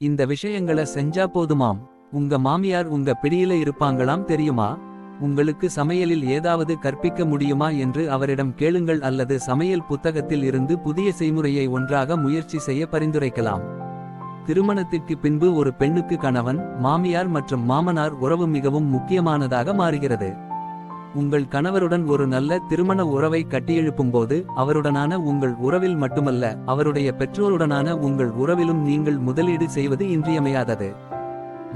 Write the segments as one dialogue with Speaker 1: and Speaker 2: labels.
Speaker 1: இந்த விஷயங்கள செஞ்சா போதுமாம். உங்க மாமியார் உங்க பிடியில இருப்பாங்களாம் தெரியுமா? உங்களுக்கு சமையலில் ஏதாவது கற்பிக்க முடியுமா என்று அவரிடம் கேளுங்கள் அல்லது சமையல் புத்தகத்தில் இருந்து புதிய செய்முறையை ஒன்றாக முயற்சி செய்ய பரிந்துரைக்கலாம். திருமணத்திற்கு பின்பு ஒரு பெண்ணுக்கு கணவன், மாமியார் மற்றும் மாமனார் உறவு மிகவும் முக்கியமானதாக மாறுகிறது. உங்கள் கணவருடன் ஒரு நல்ல திருமண உறவை கட்டியெழுப்பும்போது அவருடனான உங்கள் உறவில் மட்டுமல்ல, அவருடைய பெற்றோருடனான உங்கள் உறவிலும் நீங்கள் முதலீடு செய்வது இன்றியமையாதது.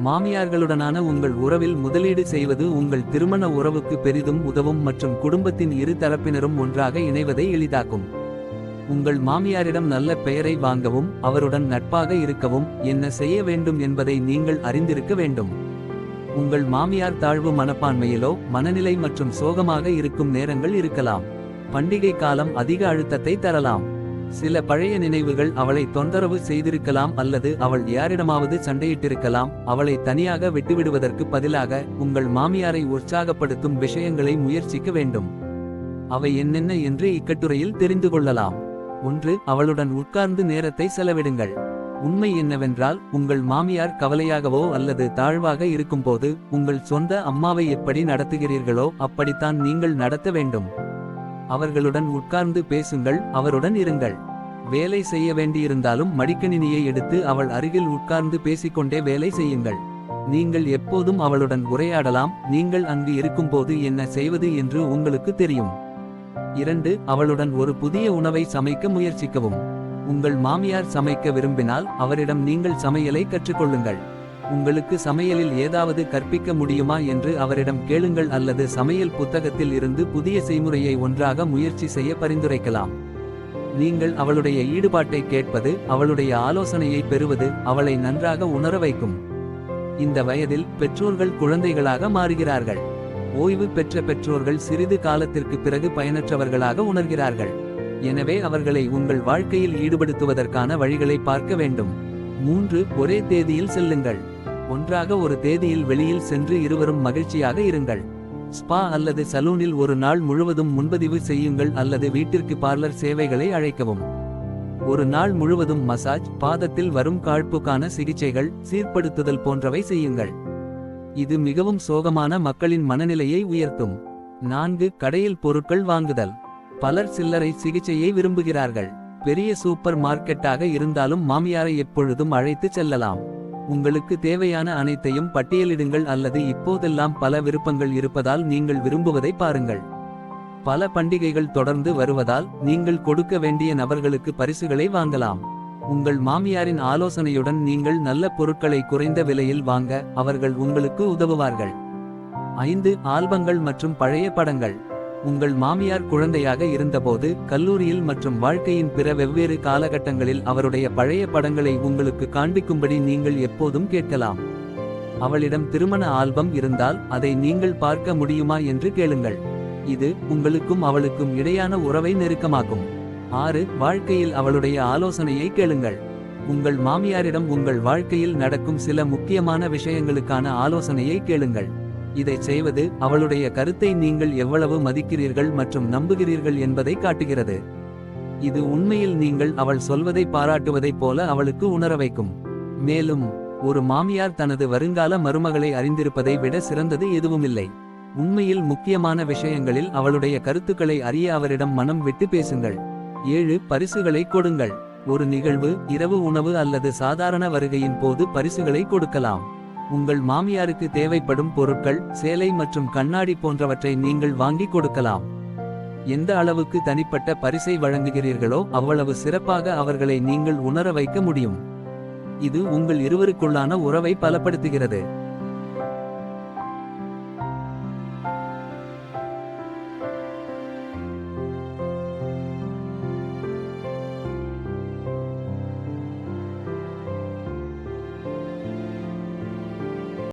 Speaker 1: மாமியார்களுடனான உங்கள் உறவில் முதலீடு செய்வது உங்கள் திருமண உறவுக்கு பெரிதும் உதவும் மற்றும் குடும்பத்தின் இரு தரப்பினரும் ஒன்றாக இணைவதை எளிதாக்கும். உங்கள் மாமியாரிடம் நல்ல பெயரை வாங்கவும் அவருடன் நட்பாக இருக்கவும் என்ன செய்ய வேண்டும் என்பதை நீங்கள் அறிந்திருக்க வேண்டும். உங்கள் மாமியார் தாழ்வு மனப்பான்மையிலோ மனநிலை மற்றும் சோகமாக இருக்கும் நேரங்கள் இருக்கலாம். பண்டிகை காலம் அதிக அழுத்தத்தை தரலாம். சில பழைய நினைவுகள் அவளை தொந்தரவு செய்திருக்கலாம் அல்லது அவள் யாரிடமாவது சண்டையிட்டிருக்கலாம். அவளை தனியாக விட்டுவிடுவதற்கு பதிலாக உங்கள் மாமியாரை உற்சாகப்படுத்தும் விஷயங்களை முயற்சிக்க வேண்டும். அவை என்னென்ன என்று இக்கட்டுரையில் தெரிந்து கொள்ளலாம். 1. அவளுடன் உட்கார்ந்து நேரத்தை செலவிடுங்கள். உண்மை என்னவென்றால், உங்கள் மாமியார் கவலையாகவோ அல்லது தாழ்வாக இருக்கும்போது உங்கள் சொந்த அம்மாவை எப்படி நடத்துகிறீர்களோ அப்படித்தான் நீங்கள் நடத்த வேண்டும். அவர்களுடன் உட்கார்ந்து பேசுங்கள், அவருடன் இருங்கள். வேலை செய்ய வேண்டியிருந்தாலும் மடிக்கணினியை எடுத்து அவள் அருகில் உட்கார்ந்து பேசிக்கொண்டே வேலை செய்யுங்கள். நீங்கள் எப்போதும் அவளுடன் உரையாடலாம். நீங்கள் அங்கு இருக்கும்போது என்ன செய்வது என்று உங்களுக்கு தெரியும். 2. அவளுடன் ஒரு புதிய உணவை சமைக்க முயற்சிக்கவும். உங்கள் மாமியார் சமைக்க விரும்பினால் அவரிடம் நீங்கள் சமையலை கற்றுக்கொள்ளுங்கள். உங்களுக்கு சமையலில் ஏதாவது கற்பிக்க முடியுமா என்று அவரிடம் கேளுங்கள் அல்லது சமையல் புத்தகத்தில் இருந்து புதிய செய்முறையை ஒன்றாக முயற்சி செய்ய பரிந்துரைக்கலாம். நீங்கள் அவளுடைய ஈடுபாட்டை கேட்பது, அவளுடைய ஆலோசனையை பெறுவது அவளை நன்றாக உணர வைக்கும். இந்த வயதில் பெற்றோர்கள் குழந்தைகளாக மாறுகிறார்கள். ஓய்வு பெற்ற பெற்றோர்கள் சிறிது காலத்திற்கு பிறகு பயனற்றவர்களாக உணர்கிறார்கள். எனவே அவர்களை உங்கள் வாழ்க்கையில் ஈடுபடுத்துவதற்கான வழிகளை பார்க்க வேண்டும். 3. ஒரே தேதியில் செல்லுங்கள். ஒன்றாக ஒரு தேதியில் வெளியில் சென்று இருவரும் மகிழ்ச்சியாக இருங்கள். ஸ்பா அல்லது சலூனில் ஒரு நாள் முழுவதும் முன்பதிவு செய்யுங்கள் அல்லது வீட்டிற்கு பார்லர் சேவைகளை அழைக்கவும். ஒரு நாள் முழுவதும் மசாஜ், பாதத்தில் வரும் காழ்ப்புக்கான சிகிச்சைகள், சீர்படுத்துதல் போன்றவை செய்யுங்கள். இது மிகவும் சோகமான மக்களின் மனநிலையை உயர்த்தும். 4. கடையில் பொருட்கள் வாங்குதல். பலர் சில்லறை சிகிச்சையை விரும்புகிறார்கள். பெரிய சூப்பர் மார்க்கெட்டாக இருந்தாலும் மாமியாரை எப்பொழுதும் அழைத்து செல்லலாம். உங்களுக்கு தேவையான அனைத்தையும் பட்டியலிடுங்கள் அல்லது இப்போதெல்லாம் பல விருப்பங்கள் இருப்பதால் நீங்கள் விரும்புவதை பாருங்கள். பல பண்டிகைகள் தொடர்ந்து வருவதால் நீங்கள் கொடுக்க வேண்டிய நபர்களுக்கு பரிசுகளை வாங்கலாம். உங்கள் மாமியாரின் ஆலோசனையுடன் நீங்கள் நல்ல பொருட்களை குறைந்த விலையில் வாங்க அவர்கள் உங்களுக்கு உதவுவார்கள். 5. ஆல்பங்கள் மற்றும் பழைய படங்கள். உங்கள் மாமியார் குழந்தையாக இருந்தபோது, கல்லூரியில் மற்றும் வாழ்க்கையின் பிற வெவ்வேறு காலகட்டங்களில் அவருடைய பழைய படங்களை உங்களுக்கு காண்பிக்கும்படி நீங்கள் எப்போதும் கேட்கலாம். அவளிடம் திருமண ஆல்பம் இருந்தால் அதை நீங்கள் பார்க்க முடியுமா என்று கேளுங்கள். இது உங்களுக்கும் அவளுக்கும் இடையான உறவை நெருக்கமாக்கும். 6. வாழ்க்கையில் அவளுடைய ஆலோசனையை கேளுங்கள். உங்கள் மாமியாரிடம் உங்கள் வாழ்க்கையில் நடக்கும் சில முக்கியமான விஷயங்களுக்கான ஆலோசனையை கேளுங்கள். இதை செய்வது அவளுடைய கருத்தை நீங்கள் எவ்வளவு மதிக்கிறீர்கள் மற்றும் நம்புகிறீர்கள் என்பதை காட்டுகிறது. இது உண்மையில் நீங்கள் அவள் சொல்வதை பாராட்டுவதைப் போல அவளுக்கு உணர வைக்கும். மேலும், ஒரு மாமியார் தனது வருங்கால மருமகளை அறிந்திருப்பதை விட சிறந்தது எதுவுமில்லை. உண்மையில் முக்கியமான விஷயங்களில் அவளுடைய கருத்துக்களை அறிய அவரிடம் மனம் விட்டு பேசுங்கள். 7. பரிசுகளை கொடுங்கள். ஒரு நிகழ்வு, இரவு உணவு அல்லது சாதாரண வருகையின் போது பரிசுகளை கொடுக்கலாம். உங்கள் மாமியாருக்கு தேவைப்படும் பொருட்கள், சேலை மற்றும் கண்ணாடி போன்றவற்றை நீங்கள் வாங்கி கொடுக்கலாம். எந்த அளவுக்கு தனிப்பட்ட பரிசை வழங்குகிறீர்களோ அவ்வளவு சிறப்பாக அவர்களை நீங்கள் உணர வைக்க முடியும். இது உங்கள் இருவருக்குள்ளான உறவை பலப்படுத்துகிறது.